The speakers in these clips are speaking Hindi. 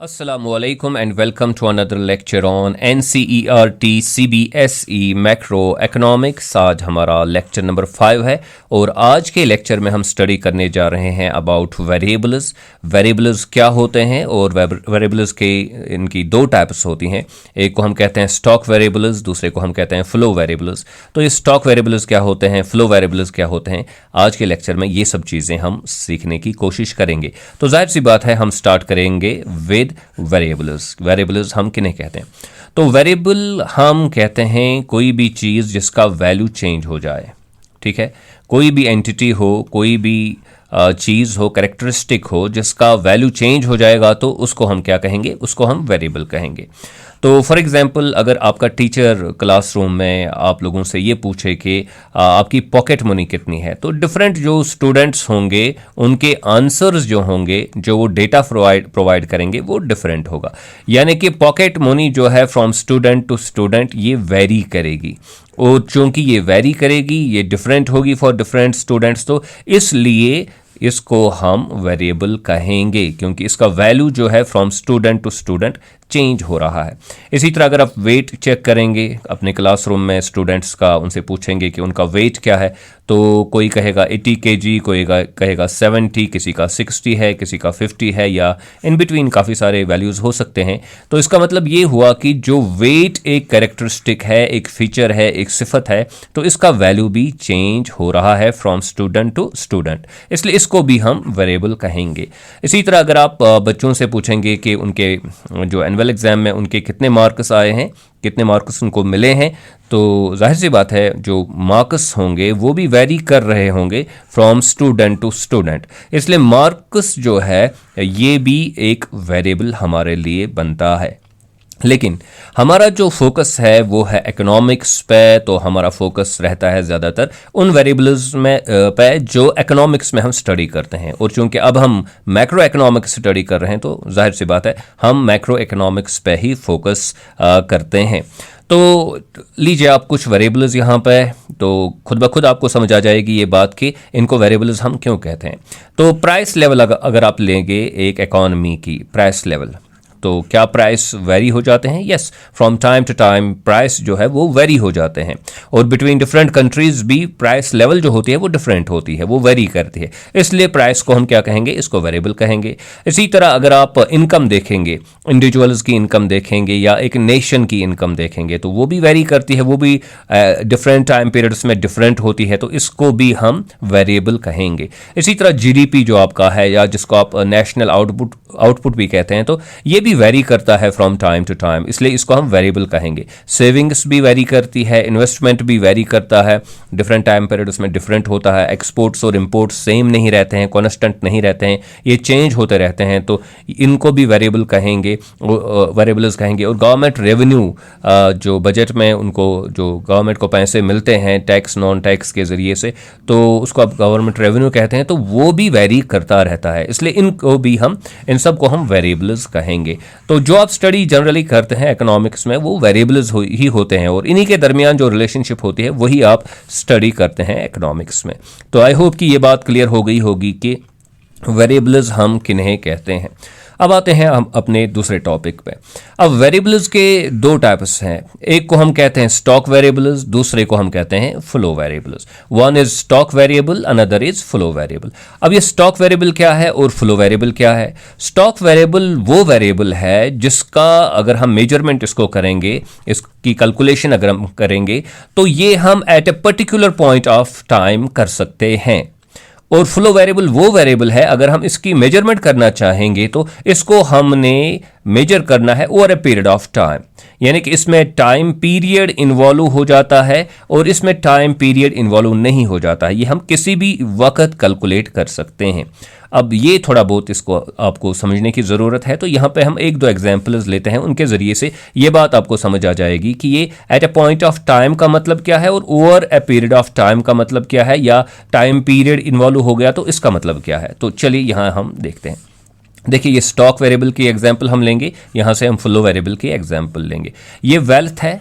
Assalamualaikum and welcome to another lecture on NCERT CBSE macro economics. आज हमारा लेक्चर नंबर 5 है और आज के लेक्चर में हम स्टडी करने जा रहे हैं अबाउट वेरिएबल्स। वेरिएबल्स क्या होते हैं और वेरिएबल्स के इनकी दो टाइप्स होती हैं, एक को हम कहते हैं स्टॉक वेरिएबल्स, दूसरे को हम कहते हैं फ्लो वेरिएबल्स। तो ये स्टॉक वेरिएबल्स क्या होते हैं, फ्लो वेरिएबल्स क्या होते हैं, आज के लेक्चर में ये सब चीज़ें हम सीखने की कोशिश करेंगे। तो जाहिर सी बात है हम स्टार्ट करेंगे विद वेरिएबल्स। वेरिएबल्स हम किन्हें कहते हैं? तो वेरिएबल हम कहते हैं कोई भी चीज़ जिसका वैल्यू चेंज हो जाए। ठीक है, कोई भी एंटिटी हो, कोई भी चीज़ हो, कैरेक्टरिस्टिक हो जिसका वैल्यू चेंज हो जाएगा तो उसको हम क्या कहेंगे, उसको हम वेरिएबल कहेंगे। तो फॉर एग्जांपल अगर आपका टीचर क्लासरूम में आप लोगों से ये पूछे कि आपकी पॉकेट मनी कितनी है, तो डिफरेंट जो स्टूडेंट्स होंगे उनके आंसर्स जो होंगे, जो वो डेटा प्रोवाइड करेंगे वो डिफरेंट होगा। यानी कि पॉकेट मनी जो है फ्रॉम स्टूडेंट टू स्टूडेंट ये वेरी करेगी, और चूंकि ये वेरी करेगी, ये डिफरेंट होगी फॉर डिफरेंट स्टूडेंट्स, तो इसलिए इसको हम वेरिएबल कहेंगे क्योंकि इसका वैल्यू जो है from student to student change हो रहा है। इसी तरह अगर आप वेट चेक करेंगे अपने क्लासरूम में स्टूडेंट्स का, उनसे पूछेंगे कि उनका वेट क्या है, तो कोई कहेगा 80 kg, कोई कहेगा 70, किसी का 60 है, किसी का 50 है, या इन बिटवीन काफ़ी सारे वैल्यूज़ हो सकते हैं। तो इसका मतलब ये हुआ कि जो वेट एक कैरेक्टरिस्टिक है, एक फीचर है, एक सिफत है, तो इसका वैल्यू भी चेंज हो रहा है फ्रॉम स्टूडेंट टू स्टूडेंट, इसलिए इसको भी हम वेरिएबल कहेंगे। इसी तरह अगर आप बच्चों से पूछेंगे कि उनके जो एनुअल एग्जाम में उनके कितने मार्क्स आए हैं, कितने मार्क्स उनको मिले हैं, तो जाहिर सी बात है जो मार्क्स होंगे वो भी वेरी कर रहे होंगे फ्रॉम स्टूडेंट टू स्टूडेंट, इसलिए मार्क्स जो है ये भी एक वेरिएबल हमारे लिए बनता है। लेकिन हमारा जो फोकस है वो है इकोनॉमिक्स पे, तो हमारा फोकस रहता है ज़्यादातर उन वेरिएबल्स में पे जो इकोनॉमिक्स में हम स्टडी करते हैं। और चूंकि अब हम मैक्रो इकोनॉमिक्स स्टडी कर रहे हैं तो जाहिर सी बात है हम मैक्रो इकोनॉमिक्स पे ही फोकस करते हैं। तो लीजिए आप कुछ वेरिएबल्स यहाँ पे, तो खुद ब खुद आपको समझ आ जाएगी ये बात कि इनको वेरिएबल्स हम क्यों कहते हैं। तो प्राइस लेवल अगर आप लेंगे एक इकॉनमी की प्राइस लेवल, तो क्या प्राइस वेरी हो जाते हैं? Yes, from time to time price जो है वो वेरी हो जाते हैं, और बिटवीन डिफरेंट कंट्रीज भी प्राइस लेवल जो होती है वो डिफरेंट होती है, वो वेरी करती है, इसलिए प्राइस को हम क्या कहेंगे, इसको वेरिएबल कहेंगे। इसी तरह अगर आप इनकम देखेंगे, इंडिविजुअल्स की इनकम देखेंगे या एक नेशन की इनकम देखेंगे, तो वो भी वेरी करती है, वो भी डिफरेंट टाइम पीरियड्स में डिफरेंट होती है, तो इसको भी हम वेरिएबल कहेंगे। इसी तरह जीडीपी जो आपका है या जिसको आप नेशनल आउटपुट भी कहते हैं, तो ये भी वेरी करता है फ्रॉम टाइम टू टाइम, इसलिए इसको हम वेरिएबल कहेंगे। सेविंग्स भी वेरी करती है, इन्वेस्टमेंट भी वेरी करता है, डिफरेंट टाइम पीरियड उसमें डिफरेंट होता है, एक्सपोर्ट्स और इंपोर्ट्स सेम नहीं रहते हैं, कॉन्स्टेंट नहीं रहते हैं, ये चेंज होते रहते हैं, तो इनको भी वेरिएबल कहेंगे, वेरिएबल्स कहेंगे। और गवर्नमेंट रेवेन्यू जो बजट में उनको जो गवर्नमेंट को पैसे मिलते हैं टैक्स नॉन टैक्स के ज़रिए से, तो उसको आप गवर्नमेंट रेवेन्यू कहते हैं, तो वो भी वेरी करता रहता है, इसलिए इनको भी हम इन सब को हम वेरिएबल्स कहेंगे। तो जो आप स्टडी जनरली करते हैं इकोनॉमिक्स में वो वेरिएबल्स ही होते हैं, और इन्हीं के दरमियान जो रिलेशनशिप होती है वही आप स्टडी करते हैं इकोनॉमिक्स में। तो आई होप कि ये बात क्लियर हो गई होगी कि वेरिएबल्स हम किन्हें कहते हैं। अब आते हैं हम अपने दूसरे टॉपिक पे। अब वेरिएबल्स के दो टाइप्स हैं, एक को हम कहते हैं स्टॉक वेरिएबल्स, दूसरे को हम कहते हैं flow variables. One is stock variable, another is flow variable. अब ये स्टॉक वेरिएबल क्या है और फ्लो वेरिएबल क्या है? स्टॉक वेरिएबल वो वेरिएबल है जिसका अगर हम मेजरमेंट इसको करेंगे, इसकी कैलकुलेशन अगर हम करेंगे, तो ये हम at a particular point of time कर सकते हैं। और फ्लो वेरिएबल वो वेरिएबल है अगर हम इसकी मेजरमेंट करना चाहेंगे तो इसको हमने मेजर करना है over a period of time, यानी कि इसमें टाइम पीरियड इन्वॉल्व हो जाता है और इसमें टाइम पीरियड इन्वॉल्व नहीं हो जाता है, ये हम किसी भी वक्त कैलकुलेट कर सकते हैं। अब ये थोड़ा बहुत इसको आपको समझने की ज़रूरत है, तो यहाँ पे हम एक दो एग्जाम्पल्स लेते हैं, उनके ज़रिए से ये बात आपको समझ आ जाएगी कि ये at a point of time का मतलब क्या है और over a period of time का मतलब क्या है, या टाइम पीरियड इन्वॉल्व हो गया तो इसका मतलब क्या है। तो चलिए यहाँ हम देखते हैं। देखिए ये स्टॉक वेरिएबल की एग्जाम्पल हम लेंगे, यहाँ से हम फ्लो वेरिएबल की एग्जाम्पल लेंगे। ये वेल्थ है,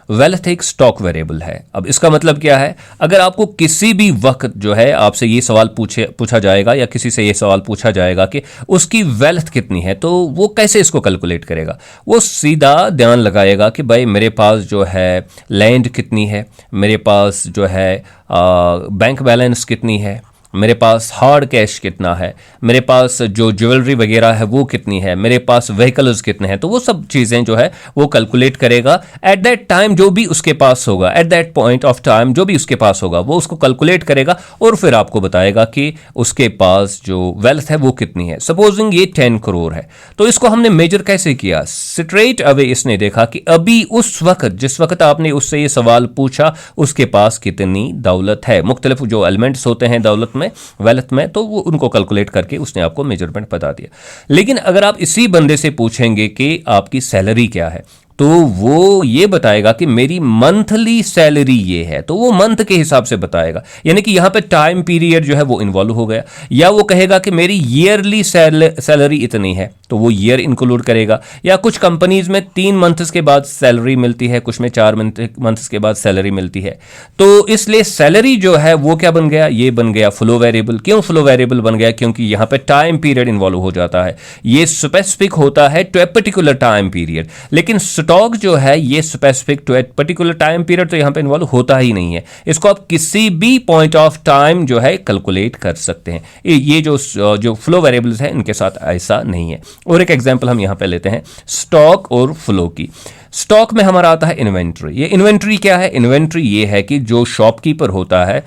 वेल्थ एक स्टॉक वेरिएबल है। अब इसका मतलब क्या है, अगर आपको किसी भी वक्त जो है आपसे ये सवाल पूछा जाएगा या किसी से ये सवाल पूछा जाएगा कि उसकी वेल्थ कितनी है, तो वो कैसे इसको कैलकुलेट करेगा। वो सीधा ध्यान लगाएगा कि भाई मेरे पास जो है लैंड कितनी है, मेरे पास जो है बैंक बैलेंस कितनी है, मेरे पास हार्ड कैश कितना है, मेरे पास जो ज्वेलरी वगैरह है वो कितनी है, मेरे पास व्हीकल्स कितने हैं। तो वो सब चीज़ें जो है वो कैलकुलेट करेगा एट दैट टाइम, जो भी उसके पास होगा, at that point of time जो भी उसके पास होगा वो उसको कैलकुलेट करेगा और फिर आपको बताएगा कि उसके पास जो वेल्थ है वो कितनी है। सपोजिंग ये 10 करोड़ है, तो इसको हमने मेजर कैसे किया, स्ट्रेट अवे इसने देखा कि अभी उस वक्त जिस वक्त आपने उससे ये सवाल पूछा उसके पास कितनी दौलत है। मुख्तलिफ जो एलिमेंट्स होते हैं दौलत में, वेल्थ में, तो वो उनको कैलकुलेट करके उसने आपको मेजरमेंट बता दिया। लेकिन अगर आप इसी बंदे से पूछेंगे कि आपकी सैलरी क्या है, तो वो ये बताएगा कि मेरी मंथली सैलरी ये है, तो वो मंथ के हिसाब से बताएगा, यानी कि यहां पे टाइम पीरियड जो है वो इन्वॉल्व हो गया। या वो कहेगा कि मेरी ईयरली सैलरी इतनी है, तो वो ईयर इंक्लूड करेगा। या कुछ कंपनीज में 3 मंथ्स के बाद सैलरी मिलती है, कुछ में 4 मंथ्स के बाद सैलरी मिलती है। तो इसलिए सैलरी जो है वो क्या बन गया, ये बन गया फ्लो वेरिएबल। क्यों फ्लो वेरिएबल बन गया, क्योंकि यहां पे टाइम पीरियड इन्वॉल्व हो जाता है, ये स्पेसिफिक होता है to a particular time period. लेकिन स्टॉक जो है ये specific to a particular time period तो यहां पे इन्वॉल्व होता ही नहीं है। इसको आप किसी भी पॉइंट ऑफ टाइम जो है कैलकुलेट कर सकते हैं। ये जो फ्लो वेरिएबल्स है इनके साथ ऐसा नहीं है। और एक एग्जांपल हम यहां पे लेते हैं स्टॉक और फ्लो की। स्टॉक में हमारा आता है इन्वेंट्री। ये इन्वेंट्री क्या है, इन्वेंट्री ये है कि जो शॉपकीपर होता है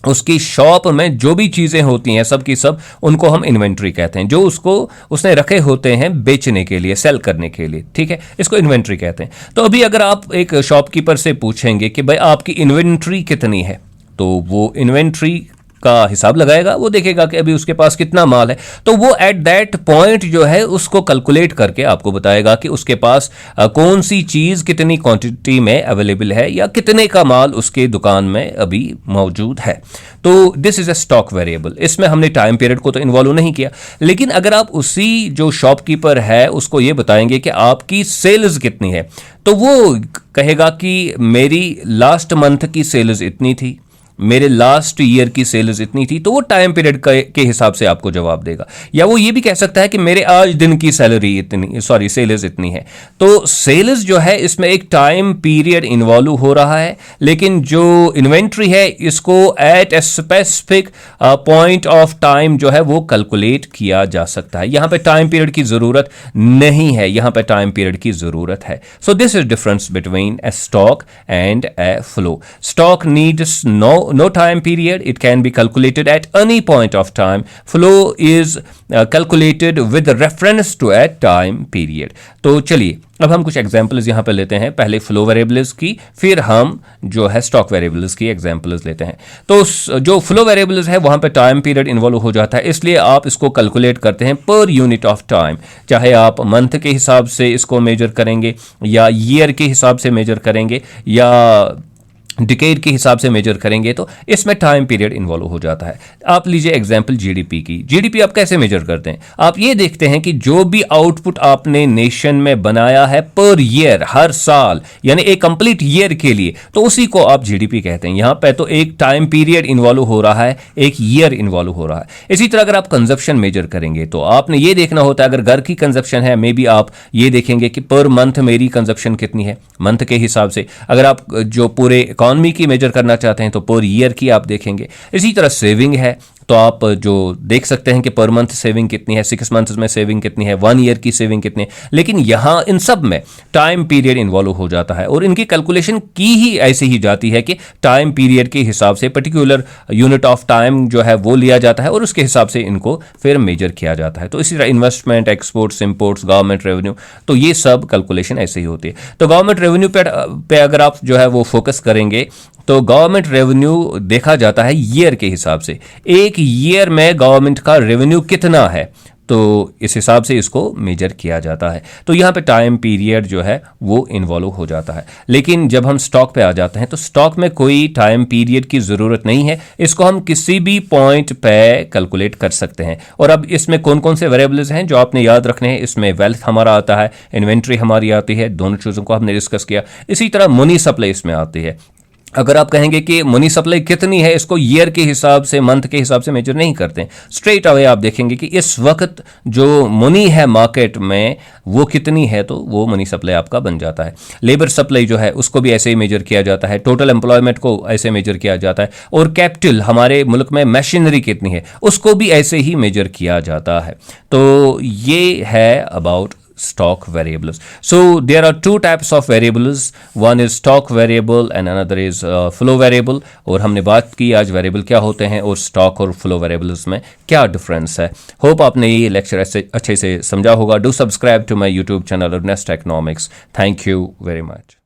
उसकी शॉप में जो भी चीज़ें होती हैं सब की सब, उनको हम इन्वेंट्री कहते हैं, जो उसने रखे होते हैं बेचने के लिए, सेल करने के लिए, ठीक है, इसको इन्वेंट्री कहते हैं। तो अभी अगर आप एक शॉपकीपर से पूछेंगे कि भाई आपकी इन्वेंट्री कितनी है, तो वो इन्वेंट्री का हिसाब लगाएगा, वो देखेगा कि अभी उसके पास कितना माल है, तो वो एट दैट पॉइंट जो है उसको कैलकुलेट करके आपको बताएगा कि उसके पास कौन सी चीज़ कितनी क्वांटिटी में अवेलेबल है या कितने का माल उसके दुकान में अभी मौजूद है। तो this is a stock variable. इसमें हमने टाइम पीरियड को तो इन्वॉल्व नहीं किया। लेकिन अगर आप उसी जो शॉपकीपर है उसको ये बताएंगे कि आपकी सेल्स कितनी है, तो वो कहेगा कि मेरी लास्ट मंथ की सेल्स इतनी थी, मेरे लास्ट ईयर की सेल्स इतनी थी, तो वो टाइम पीरियड के हिसाब से आपको जवाब देगा। या वो ये भी कह सकता है कि मेरे आज दिन की सैलरी इतनी, सॉरी सेल्स इतनी है। तो सेल्स जो है इसमें एक टाइम पीरियड इन्वॉल्व हो रहा है, लेकिन जो इन्वेंट्री है इसको at a specific point of time जो है वो कैलकुलेट किया जा सकता है। यहां पे टाइम पीरियड की जरूरत नहीं है, यहां पे टाइम पीरियड की जरूरत है। So this is difference between A stock and A flow. Stock needs no time period, it can be calculated at any point of time. Flow is calculated with reference to a time period. तो चलिए अब हम कुछ एग्जाम्पल्स यहाँ पे लेते हैं, पहले फ्लो वेरिएबल्स की, फिर हम जो है स्टॉक वेरिएबल्स की एग्जाम्पल्स लेते हैं। तो जो फ्लो वेरिएबल्स है वहाँ पे टाइम पीरियड इन्वॉल्व हो जाता है, इसलिए आप इसको कैलकुलेट करते हैं पर यूनिट ऑफ टाइम। चाहे आप मंथ के हिसाब से इसको मेजर करेंगे या ईयर के हिसाब से मेजर करेंगे या डिकेड के हिसाब से मेजर करेंगे, तो इसमें टाइम पीरियड इन्वॉल्व हो जाता है। आप लीजिए एग्जांपल जीडीपी की। जीडीपी आप कैसे मेजर करते हैं, आप ये देखते हैं कि जो भी आउटपुट आपने नेशन में बनाया है पर ईयर, हर साल, यानी एक कंप्लीट ईयर के लिए, तो उसी को आप जीडीपी कहते हैं। यहां पे तो एक टाइम पीरियड इन्वॉल्व हो रहा है, एक ईयर इन्वॉल्व हो रहा है। इसी तरह अगर आप कंजप्शन मेजर करेंगे तो आपने ये देखना होता है, अगर घर की कंजप्शन है, मे बी आप ये देखेंगे कि पर मंथ मेरी कंजप्शन कितनी है, मंथ के हिसाब से। अगर आप जो पूरे इकॉनमी की मेजर करना चाहते हैं तो पर ईयर की आप देखेंगे। इसी तरह सेविंग है तो आप जो देख सकते हैं कि पर मंथ सेविंग कितनी है, 6 मंथ्स में सेविंग कितनी है, 1 ईयर की सेविंग कितनी है। लेकिन यहां इन सब में टाइम पीरियड इन्वॉल्व हो जाता है और इनकी कैलकुलेशन की ही ऐसे ही जाती है कि टाइम पीरियड के हिसाब से पर्टिकुलर यूनिट ऑफ टाइम जो है वो लिया जाता है और उसके हिसाब से इनको फिर मेजर किया जाता है। तो इसी तरह investment, exports, imports, government revenue, तो ये सब कैलकुलेशन ऐसे ही होती है। तो गवर्नमेंट रेवेन्यू पे अगर आप जो है वो फोकस करेंगे तो गवर्नमेंट रेवेन्यू देखा जाता है ईयर के हिसाब से। एक ईयर में गवर्नमेंट का रेवेन्यू कितना है, तो इस हिसाब से इसको मेजर किया जाता है। तो यहाँ पे टाइम पीरियड जो है वो इन्वॉल्व हो जाता है। लेकिन जब हम स्टॉक पे आ जाते हैं तो स्टॉक में कोई टाइम पीरियड की ज़रूरत नहीं है, इसको हम किसी भी पॉइंट पे कैलकुलेट कर सकते हैं। और अब इसमें कौन कौन से वेरिएबल्स हैं जो आपने याद रखने हैं, इसमें वेल्थ हमारा आता है, इन्वेंट्री हमारी आती है, दोनों चीज़ों को हमने डिस्कस किया। इसी तरह मनी सप्लाई इसमें आती है। अगर आप कहेंगे कि मनी सप्लाई कितनी है, इसको ईयर के हिसाब से, मंथ के हिसाब से मेजर नहीं करते हैं। स्ट्रेट अवे आप देखेंगे कि इस वक्त जो मनी है मार्केट में वो कितनी है, तो वो मनी सप्लाई आपका बन जाता है। लेबर सप्लाई जो है उसको भी ऐसे ही मेजर किया जाता है, टोटल एम्प्लॉयमेंट को ऐसे मेजर किया जाता है, और कैपिटल हमारे मुल्क में मशीनरी कितनी है उसको भी ऐसे ही मेजर किया जाता है। तो ये है about stock variables. So there are two types of variables. One is stock variable and another is flow variable. और हमने बात की आज वेरिएबल क्या होते हैं और स्टॉक और फ्लो वेरिएबल्स में क्या डिफरेंस है। होप आपने ये लेक्चर अच्छे से समझा होगा। Do subscribe to my YouTube channel Earnest economics. Thank you very much.